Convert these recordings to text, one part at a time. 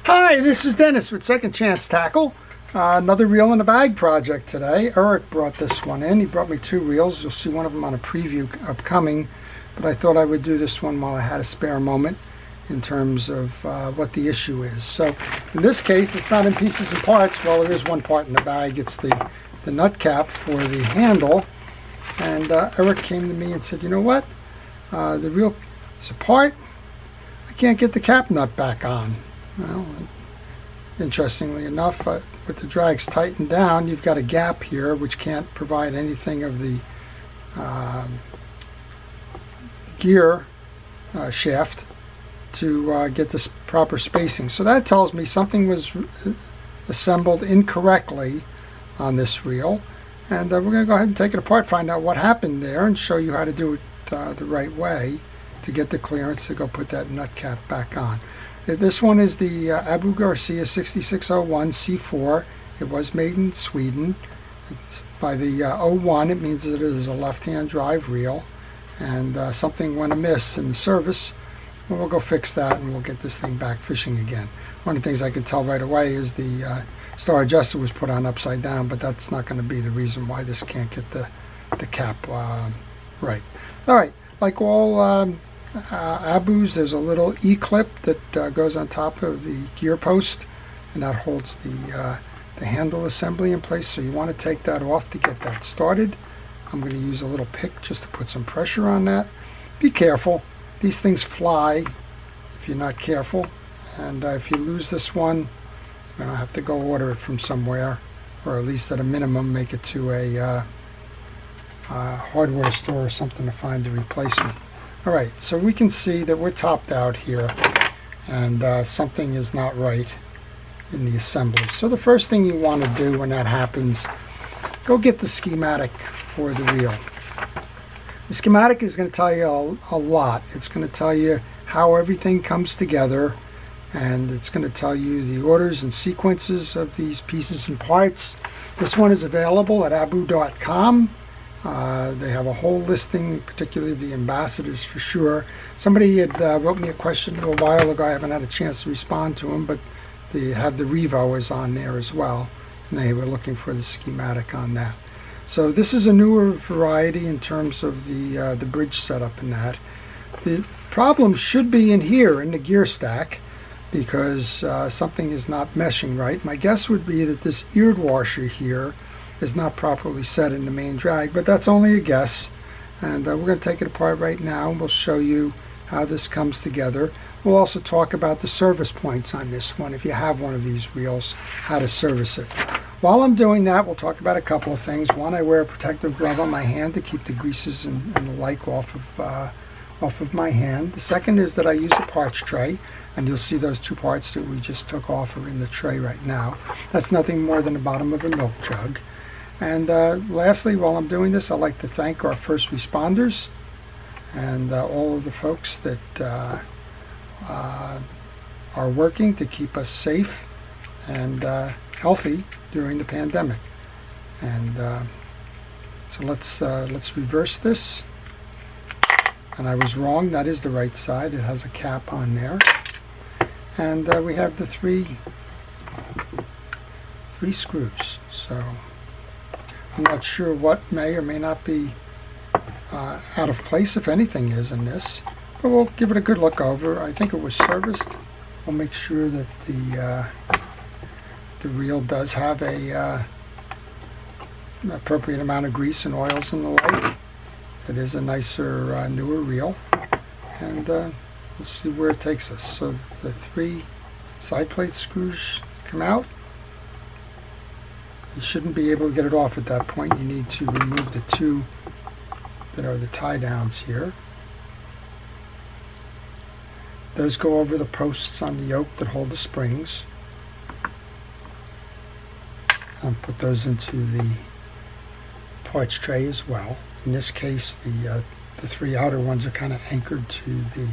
Hi, this is Dennis with Second Chance Tackle. Another reel in a bag project today. Eric brought this one in. He brought me two reels. You'll see one of them on a preview upcoming, but I thought I would do this one while I had a spare moment in terms of what the issue is. So in this case, it's not in pieces and parts. Well, there is one part in the bag. It's the nut cap for the handle. And Eric came to me and said, you know what? The reel is apart. I can't get the cap nut back on. Well, interestingly enough, with the drags tightened down, you've got a gap here which can't provide anything of the gear shaft to get this proper spacing. So that tells me something was assembled incorrectly on this reel. And we're going to go ahead and take it apart, find out what happened there, and show you how to do it the right way to get the clearance to go put that nut cap back on. This one is the Abu Garcia 6601 C4. It was made in Sweden. It's by the 01. It means that it is a left-hand drive reel, and something went amiss in the service. Well, we'll go fix that and we'll get this thing back fishing again. One of the things I can tell right away is the star adjuster was put on upside down, but that's not going to be the reason why this can't get the cap right. All right, like all Abus, there's a little E-clip that goes on top of the gear post, and that holds the handle assembly in place. So you want to take that off to get that started. I'm going to use a little pick just to put some pressure on that. Be careful. These things fly if you're not careful, and if you lose this one, you're going to have to go order it from somewhere, or at least at a minimum make it to a hardware store or something to find a replacement. All right, so we can see that we're topped out here, and something is not right in the assembly. So the first thing you want to do when that happens, go get the schematic for the reel. The schematic is going to tell you a lot. It's going to tell you how everything comes together, and it's going to tell you the orders and sequences of these pieces and parts. This one is available at abu.com. They have a whole listing, particularly of the Ambassadors for sure. Somebody had wrote me a question a while ago. I haven't had a chance to respond to them, but they have the Revo is on there as well, and they were looking for the schematic on that. So this is a newer variety in terms of the bridge setup and that. The problem should be in here in the gear stack, because something is not meshing right. My guess would be that this eared washer here is not properly set in the main drag, but that's only a guess. And we're going to take it apart right now, and we'll show you how this comes together. We'll also talk about the service points on this one, if you have one of these reels, how to service it. While I'm doing that, we'll talk about a couple of things. One, I wear a protective glove on my hand to keep the greases and the like off of my hand. The second is that I use a parts tray, and you'll see those two parts that we just took off are in the tray right now. That's nothing more than the bottom of a milk jug. And lastly, while I'm doing this, I'd like to thank our first responders and all of the folks that are working to keep us safe and healthy during the pandemic. And so let's reverse this. And I was wrong. That is the right side. It has a cap on there. And we have the three screws. So I'm not sure what may or may not be out of place, if anything is in this, but we'll give it a good look over. I think it was serviced. We'll make sure that the reel does have a appropriate amount of grease and oils and the like. It is a nicer, newer reel, and we'll see where it takes us. So the three side plate screws come out. You shouldn't be able to get it off at that point. You need to remove the two that are the tie downs here. Those go over the posts on the yoke that hold the springs. And put those into the parts tray as well. In this case, the three outer ones are kind of anchored to the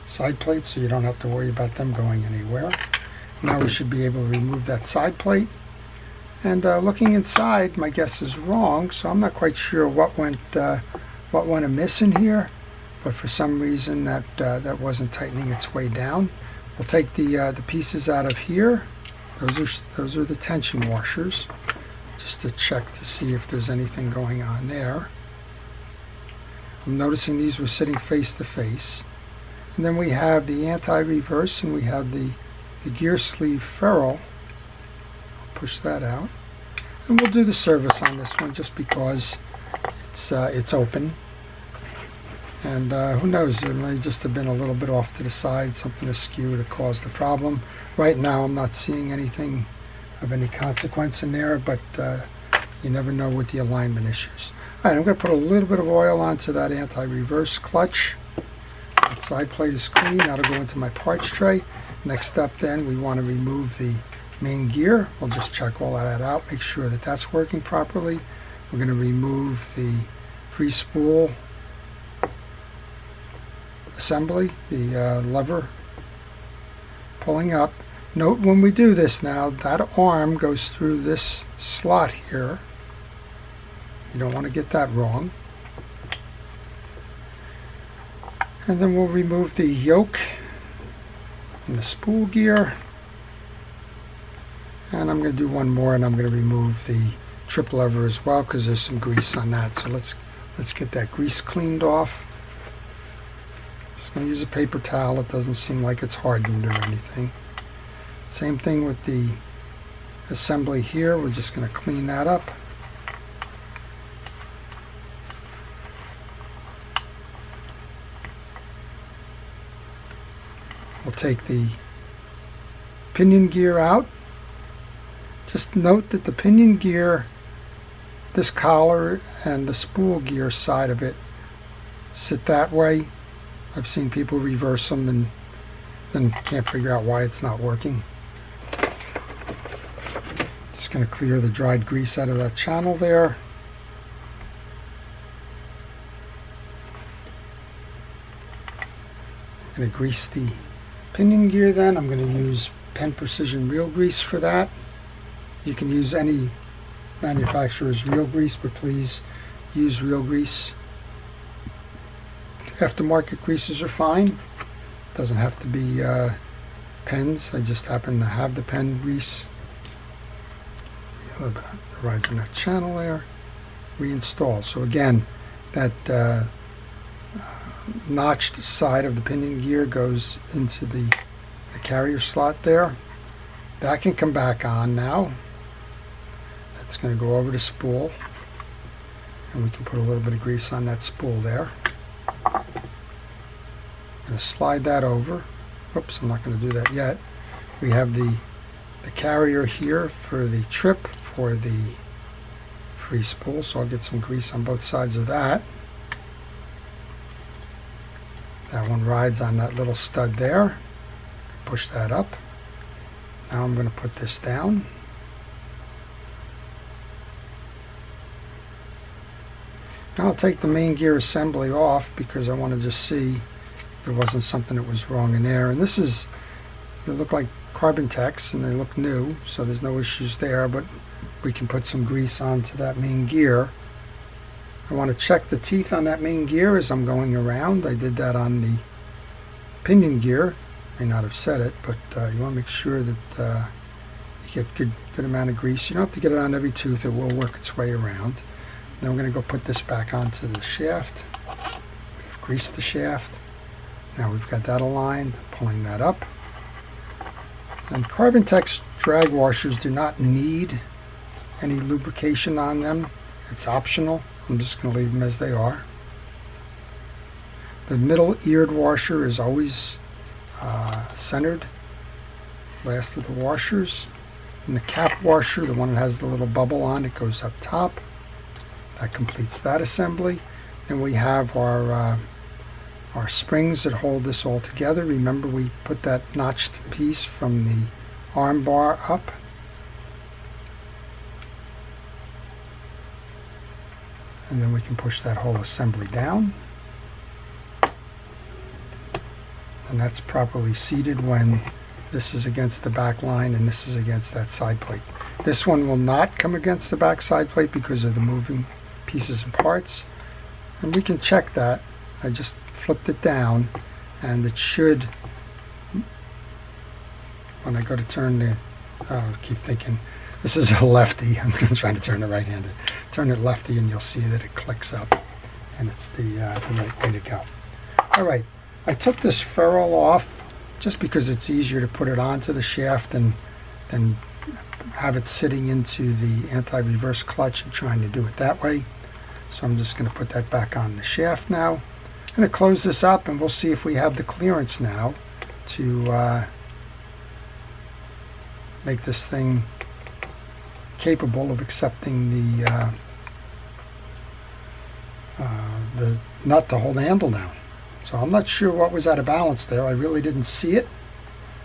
side plates, so you don't have to worry about them going anywhere. Now we should be able to remove that side plate. And looking inside, my guess is wrong, so I'm not quite sure what went amiss in here. But for some reason that wasn't tightening its way down. We'll take the pieces out of here. Those are the tension washers, just to check to see if there's anything going on there. I'm noticing these were sitting face to face. And then we have the anti-reverse, and we have the gear sleeve ferrule. Push that out. And we'll do the service on this one just because it's open. And who knows, it may just have been a little bit off to the side, something askew that caused the problem. Right now I'm not seeing anything of any consequence in there, but you never know with the alignment issues. Alright, I'm going to put a little bit of oil onto that anti-reverse clutch. That side plate is clean. That'll go into my parts tray. Next step then, we want to remove the main gear. We'll just check all of that out, make sure that that's working properly. We're going to remove the free spool assembly, the lever pulling up. Note when we do this now, that arm goes through this slot here. You don't want to get that wrong. And then we'll remove the yoke and the spool gear. And I'm going to do one more, and I'm going to remove the trip lever as well because there's some grease on that. So let's get that grease cleaned off. Just going to use a paper towel. It doesn't seem like it's hardened or anything. Same thing with the assembly here. We're just going to clean that up. We'll take the pinion gear out. Just note that the pinion gear, this collar and the spool gear side of it sit that way. I've seen people reverse them and then can't figure out why it's not working. Just going to clear the dried grease out of that channel there. I'm going to grease the pinion gear then. I'm going to use Penn Precision Real Grease for that. You can use any manufacturer's real grease, but please use real grease. Aftermarket greases are fine. Doesn't have to be Penn's. I just happen to have the Penn grease. A little bit that rides in that channel there. Reinstall. So again, that notched side of the pinion gear goes into the carrier slot there. That can come back on now. That's going to go over the spool, and we can put a little bit of grease on that spool there. I'm going to slide that over. Oops, I'm not going to do that yet. We have the carrier here for the trip for the free spool, so I'll get some grease on both sides of that. That one rides on that little stud there. Push that up. Now I'm going to put this down. Now I'll take the main gear assembly off because I want to just see if there wasn't something that was wrong in there. And they look like carbon techs and they look new, so there's no issues there, but we can put some grease onto that main gear. I want to check the teeth on that main gear as I'm going around. I did that on the pinion gear. May not have said it, but you want to make sure that you get good amount of grease. You don't have to get it on every tooth. It will work its way around. Then we're going to go put this back onto the shaft. We've greased the shaft. Now we've got that aligned, pulling that up. And Carbon Tech's drag washers do not need any lubrication on them. It's optional. I'm just going to leave them as they are. The middle eared washer is always centered. Last of the washers. And the cap washer, the one that has the little bubble on, it goes up top. That completes that assembly. Then we have our springs that hold this all together. Remember, we put that notched piece from the arm bar up. And then we can push that whole assembly down. And that's properly seated when this is against the back line and this is against that side plate. This one will not come against the back side plate because of the moving pieces and parts. And we can check that. I just flipped it down and it should when I go to turn the, keep thinking, this is a lefty. I'm trying to turn it right-handed. Turn it lefty and you'll see that it clicks up, and it's the right way to go. All right, I took this ferrule off just because it's easier to put it onto the shaft than have it sitting into the anti-reverse clutch and trying to do it that way. So I'm just going to put that back on the shaft now. I'm going to close this up and we'll see if we have the clearance now to make this thing capable of accepting the nut to hold the handle down. So I'm not sure what was out of balance there. I really didn't see it.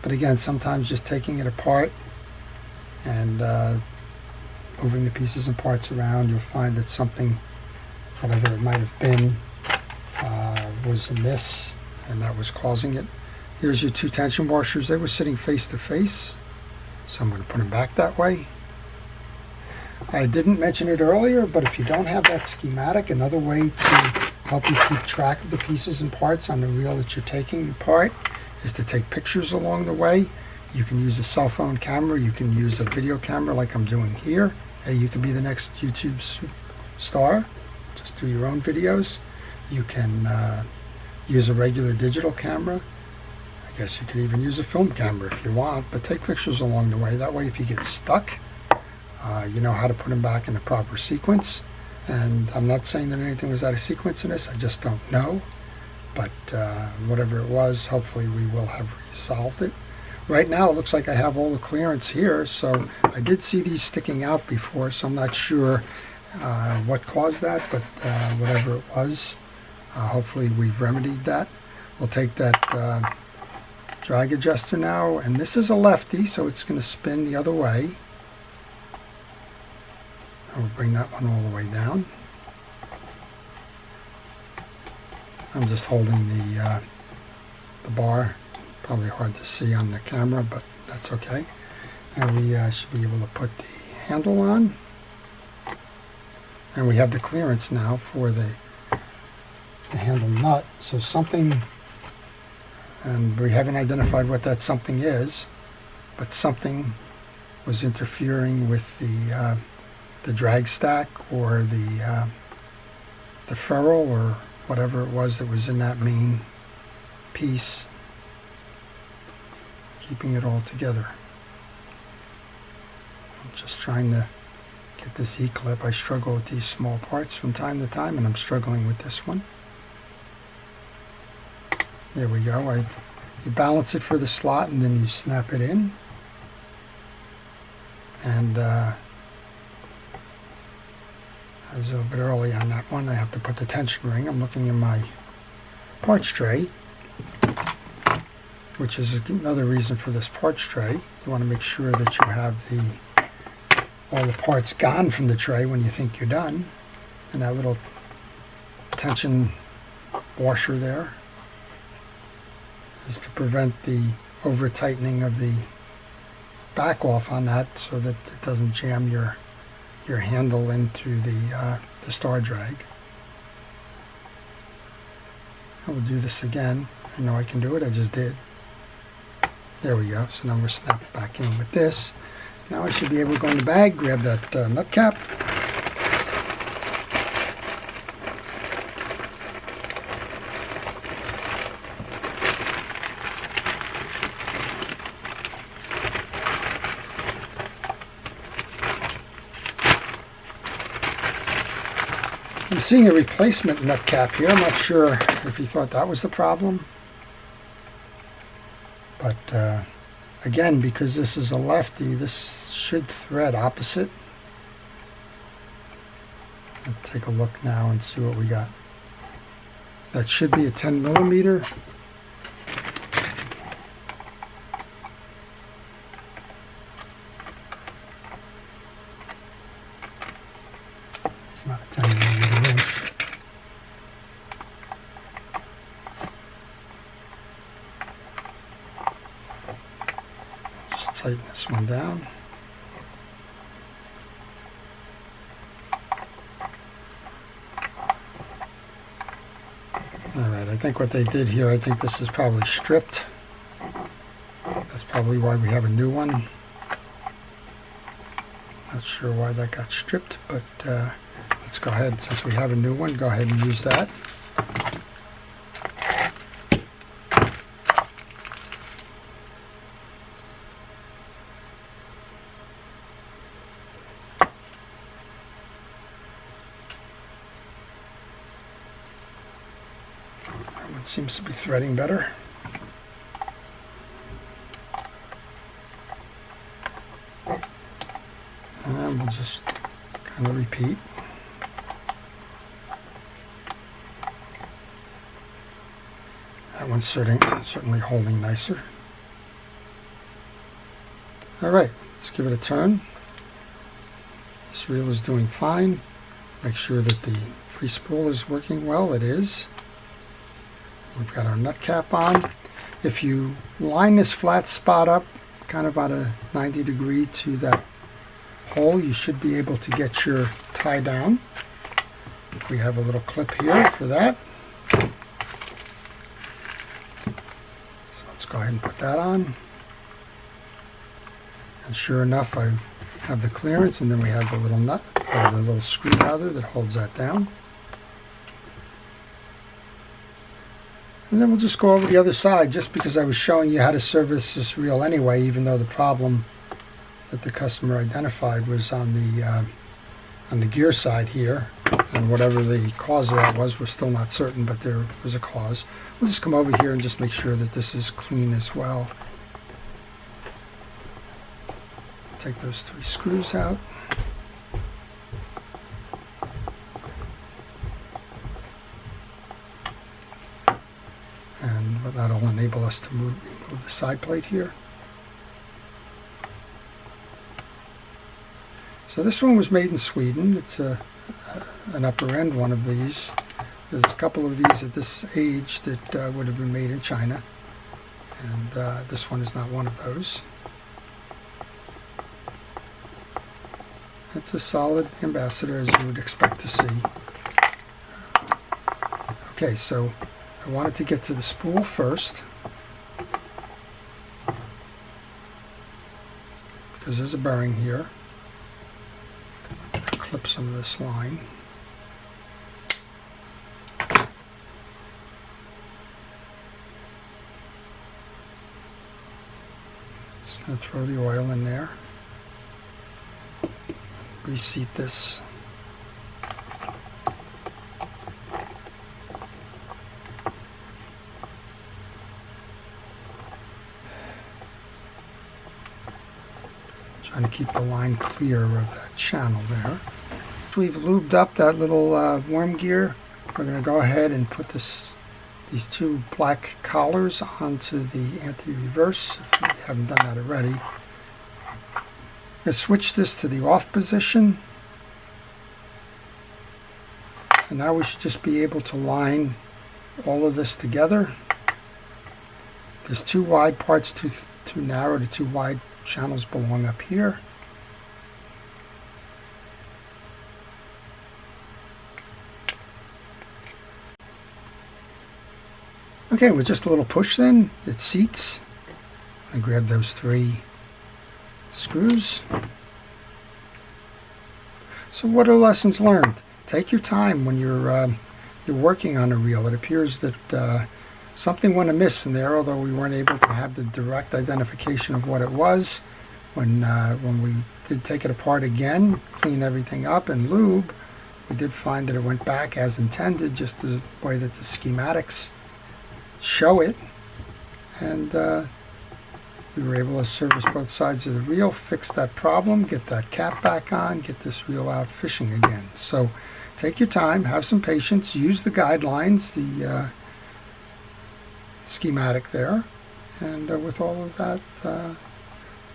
But again, sometimes just taking it apart and moving the pieces and parts around, you'll find that something, whatever it might have been, was amiss, and that was causing it. Here's your two tension washers. They were sitting face to face, so I'm going to put them back that way. I didn't mention it earlier, but if you don't have that schematic, another way to help you keep track of the pieces and parts on the reel that you're taking apart is to take pictures along the way. You can use a cell phone camera, you can use a video camera like I'm doing here. Hey, you can be the next YouTube star, just do your own videos. You can use a regular digital camera. I guess you could even use a film camera if you want, but take pictures along the way. That way if you get stuck, you know how to put them back in the proper sequence. And I'm not saying that anything was out of sequence in this, I just don't know. But whatever it was, hopefully we will have resolved it. Right now it looks like I have all the clearance here, so I did see these sticking out before, so I'm not sure what caused that, but whatever it was, hopefully we've remedied that. We'll take that drag adjuster now, and this is a lefty, so it's going to spin the other way. And we'll bring that one all the way down. I'm just holding the bar. Probably hard to see on the camera, but that's okay. And we should be able to put the handle on. And we have the clearance now for the handle nut. So something, and we haven't identified what that something is, but something was interfering with the drag stack or the ferrule or whatever it was that was in that main piece, keeping it all together. I'm just trying to get this E-clip. I struggle with these small parts from time to time, and I'm struggling with this one. There we go. You balance it for the slot and then you snap it in. And I was a little bit early on that one. I have to put the tension ring. I'm looking in my parts tray, which is another reason for this parts tray. You want to make sure that you have all the parts gone from the tray when you think you're done. And that little tension washer there is to prevent the over tightening of the back off on that, so that it doesn't jam your handle into the star drag. I will do this again. I know I can do it, I just did. There we go. So now we're snapped back in with this. Now I should be able to go in the bag, grab that nut cap. I'm seeing a replacement nut cap here. I'm not sure if you thought that was the problem. But again, because this is a lefty, this should thread opposite. Let's take a look now and see what we got. That should be a 10 millimeter. It's not a 10 millimeter wrench. Just tighten this one down. Alright, I think what they did here, I think this is probably stripped. That's probably probably why we have a new one. Not sure why that got stripped, but let's go ahead, since we have a new one, go ahead and use that. That one seems to be threading better. And we'll just kind of repeat. That one's certainly holding nicer. All right, let's give it a turn. This reel is doing fine. Make sure that the free spool is working well. It is. We've got our nut cap on. If you line this flat spot up kind of at a 90 degree to that hole, you should be able to get your tie down. We have a little clip here for that. So let's go ahead and put that on. And sure enough, I have the clearance, and then we have the little nut, or the little screw rather, that holds that down. And then we'll just go over the other side, just because I was showing you how to service this reel anyway, even though the problem that the customer identified was on the gear side here, and whatever the cause of that was, we're still not certain, but there was a cause. We'll just come over here and just make sure that this is clean as well. Take those 3 screws out. And that'll enable us to remove the side plate here. So this one was made in Sweden. It's an upper end one of these. There's a couple of these at this age that would have been made in China, and this one is not one of those. It's a solid Ambassador, as you would expect to see. Okay, so I wanted to get to the spool first, because there's a bearing here. Clip some of this line. Just going to throw the oil in there. Reseat this. Trying to keep the line clear of that channel there. We've lubed up that little worm gear. We're going to go ahead and put these 2 black collars onto the anti-reverse, if you haven't done that already. I'm going to switch this to the off position, and now we should just be able to line all of this together. There's 2 wide parts, too narrow. The 2 wide channels belong up here. Okay, with just a little push then, it seats. I grab those 3 screws. So what are lessons learned? Take your time when you're working on a reel. It appears that something went amiss in there, although we weren't able to have the direct identification of what it was. When we did take it apart again, clean everything up and lube, we did find that it went back as intended, just the way that the schematics show it, and we were able to service both sides of the reel, fix that problem, get that cap back on, get this reel out fishing again. So take your time, have some patience, use the guidelines, the schematic there, and with all of that,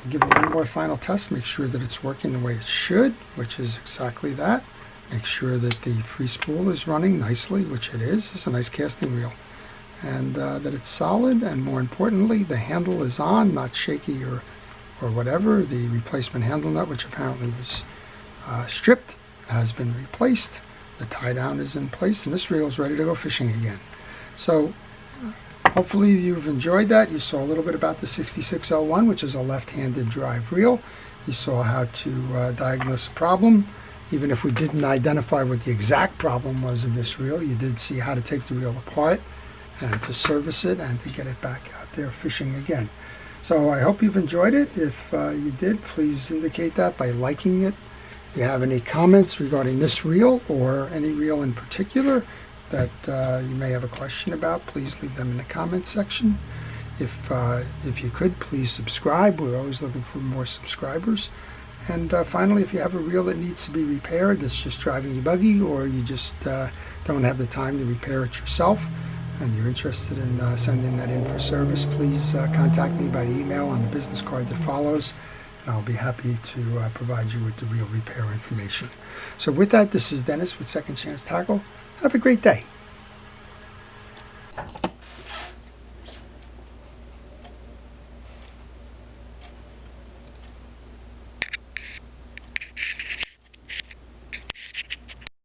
give it one more final test, make sure that it's working the way it should, which is exactly that. Make sure that the free spool is running nicely, which it is. It's a nice casting reel. And that it's solid, and more importantly, the handle is on, not shaky or whatever. The replacement handle nut, which apparently was stripped, has been replaced. The tie down is in place, and this reel is ready to go fishing again. So Hopefully you've enjoyed that. You saw a little bit about the 6601, which is a left-handed drive reel. You saw how to diagnose the problem. Even if we didn't identify what the exact problem was of this reel, you did see how to take the reel apart and to service it and to get it back out there fishing again. So I hope you've enjoyed it. If you did, please indicate that by liking it. If you have any comments regarding this reel or any reel in particular that you may have a question about, please leave them in the comments section. If you could, please subscribe. We're always looking for more subscribers. And finally, if you have a reel that needs to be repaired, that's just driving you buggy, or you just don't have the time to repair it yourself, and you're interested in sending that in for service, please contact me by email on the business card that follows, and I'll be happy to provide you with the reel repair information. So with that, this is Dennis with Second Chance Tackle. Have a great day.